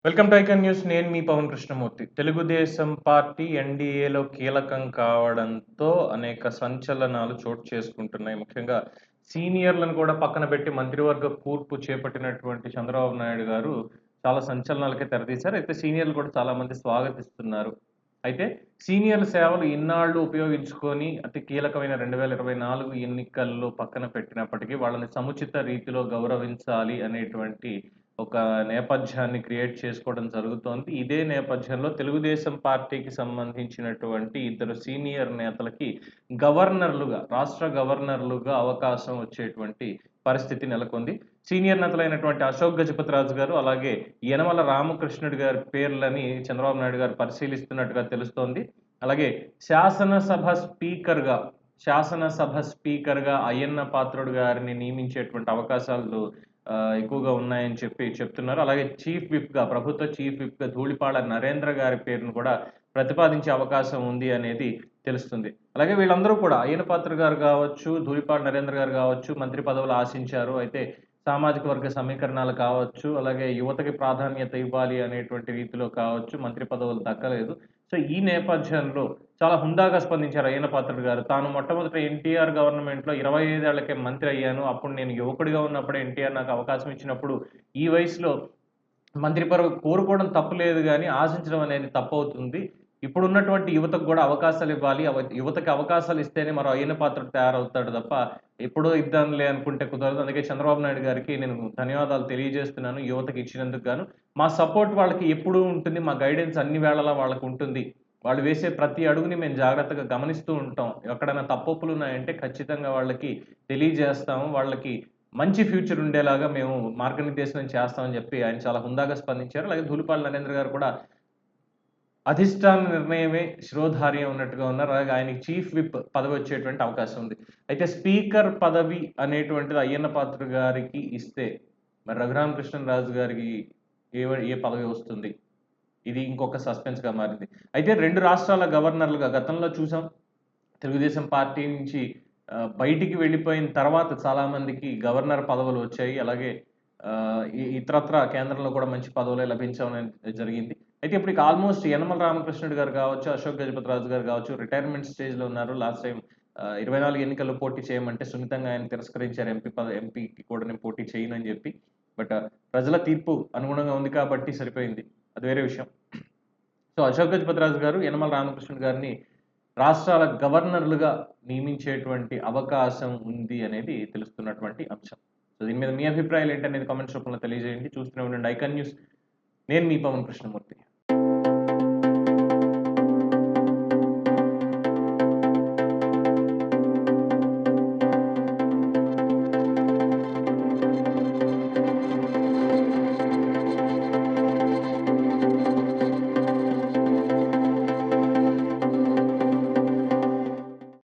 Welcome to icon news. నేను మీ Pawan Krishnamurthy. Telugu Desam party ఎన్డీఏలో కీలకం కావడంతో అనేక సంచలనాలు చోటు చేసుకుంటున్నాయి. ముఖ్యంగా సీనియర్లను కూడా పక్కన పెట్టి మంత్రివర్గ కూర్పు చేపట్టినటువంటి చంద్రబాబు నాయుడు గారు చాలా సంచలనాలకే తెరతీశారు. అయితే సీనియర్లు కూడా చాలా మంది స్వాగతిస్తున్నారు. అయితే సీనియర్ల సేవలు ఇన్నాళ్లు ఉపయోగించుకొని అతి కీలకమైన 2024 ఎన్నికల్లో పక్కన పెట్టినప్పటికీ వాళ్ళని సముచిత రీతిలో గౌరవించాలి అనేటువంటి ఒక నేపథ్యాన్ని క్రియేట్ చేసుకోవడం జరుగుతోంది. ఇదే నేపథ్యంలో తెలుగుదేశం పార్టీకి సంబంధించినటువంటి ఇద్దరు సీనియర్ నేతలకి రాష్ట్ర గవర్నర్లుగా అవకాశం వచ్చేటువంటి పరిస్థితి నెలకొంది. సీనియర్ నేతలైనటువంటి అశోక్ గజపతిరాజు గారు, అలాగే యనమల రామకృష్ణుడు గారి పేర్లని చంద్రబాబు నాయుడు గారు పరిశీలిస్తున్నట్టుగా తెలుస్తోంది. అలాగే శాసనసభ స్పీకర్‌గా అయ్యన్న పాత్రుడు గారిని నియమించేటువంటి అవకాశాలు ఎక్కువగా ఉన్నాయని చెప్తున్నారు. అలాగే ప్రభుత్వ చీఫ్ విప్‌గా ధూళిపాళ నరేంద్ర గారి పేరును కూడా ప్రతిపాదించే అవకాశం ఉంది అనేది తెలుస్తుంది. అలాగే వీళ్ళందరూ కూడా అయ్యన్న పాత్రుడు గారు కావచ్చు, ధూళిపాళ నరేంద్ర గారు కావచ్చు, మంత్రి పదవులు ఆశించారు. అయితే సామాజిక వర్గ సమీకరణాలు కావచ్చు, అలాగే యువతకి ప్రాధాన్యత ఇవ్వాలి అనేటువంటి రీతిలో కావచ్చు, మంత్రి పదవులు దక్కలేదు. సో, ఈ నేపథ్యంలో చాలా హుందాగా స్పందించారు అయ్యన్న పాత్రుడు గారు. తాను మొట్టమొదట ఎన్టీఆర్ గవర్నమెంట్‌లో 25 ఏళ్లకే మంత్రి అయ్యాను. అప్పుడు నేను యువకుడిగా ఉన్నప్పుడే ఎన్టీఆర్ నాకు అవకాశం ఇచ్చినప్పుడు ఈ వయసులో మంత్రి పదవి కోరుకోవడం తప్పు లేదు గానీ, ఆశించడం అనేది తప్పవుతుంది. ఇప్పుడున్నటువంటి యువతకు గూడా అవకాశాలివ్వాలి. యువతకి అవకాశాలు ఇస్తేనే మరో అయ్యన్న పాత్రుడు తయారవుతాడు తప్ప, ఎప్పుడో ఇద్దాంలే అనుకుంటే కుదరదు. అందుకే చంద్రబాబు నాయుడు గారికి నేను ధన్యవాదాలు తెలియజేస్తున్నాను యువతకి ఇచ్చినందుకు గాను. మా సపోర్ట్ వాళ్ళకి ఎప్పుడూ ఉంటుంది. మా గైడెన్స్ అన్ని వేళలా వాళ్ళకుంటుంది. వాళ్ళు వేసే ప్రతి అడుగుని మేము జాగ్రత్తగా గమనిస్తూ ఉంటాం. ఎక్కడైనా తప్పొప్పులున్నాయంటే ఖచ్చితంగా వాళ్ళకి తెలియజేస్తాము. వాళ్ళకి మంచి ఫ్యూచర్ ఉండేలాగా మేము మార్గనిర్దేశనం చేస్తామని చెప్పి ఆయన చాలా హుందాగా స్పందించారు. అలాగే ధూళిపాల నరేంద్ర గారు కూడా అధిష్టాన నిర్ణయమే శిరోధార్యం ఉన్నట్టుగా ఉన్నారు. అలాగే ఆయనకి చీఫ్ విప్ పదవి వచ్చేటువంటి అవకాశం ఉంది. అయితే స్పీకర్ పదవి అనేటువంటిది అయ్యన్న పాత్రుడు గారికి ఇస్తే మరి రఘురామకృష్ణరాజు గారికి ఏ పదవి వస్తుంది? ఇది ఇంకొక సస్పెన్స్‌గా మారింది. అయితే 2 రాష్ట్రాల గవర్నర్‌లుగా గతంలో చూసాం. తెలుగుదేశం పార్టీ నుంచి బయటికి వెళ్ళిపోయిన తర్వాత చాలామందికి గవర్నర్ పదవులు వచ్చాయి. అలాగే ఇతరత్రా కేంద్రంలో కూడా మంచి పదవులే లభించడం అనేది జరిగింది. అయితే ఇప్పటికి ఆల్మోస్ట్ యనమల రామకృష్ణుడు గారు కావచ్చు, అశోక్ గజపతిరాజు గారు కావచ్చు, రిటైర్మెంట్ స్టేజ్‌లో ఉన్నారు. లాస్ట్ టైమ్ 24 ఎన్నికల్లో పోటీ చేయమంటే సున్నితంగా ఆయన తిరస్కరించారు. ఎంపీకి కూడా నేను పోటీ చేయనని చెప్పి. బట్ ప్రజల తీర్పు అనుగుణంగా ఉంది కాబట్టి సరిపోయింది. అది వేరే విషయం. సో, అశోక్ గజపతిరాజు గారు, యనమల రామకృష్ణుడు గారిని రాష్ట్రాల గవర్నర్లుగా నియమించేటువంటి అవకాశం ఉంది అనేది తెలుస్తున్నటువంటి అంశం. సో, దీని మీద మీ అభిప్రాయాలు ఏంటనేది కామెంట్స్ రూపంలో తెలియజేయండి. చూస్తూనే ఉండండి ఐకాన్ న్యూస్. నేను మీ పవన్ కృష్ణమూర్తి.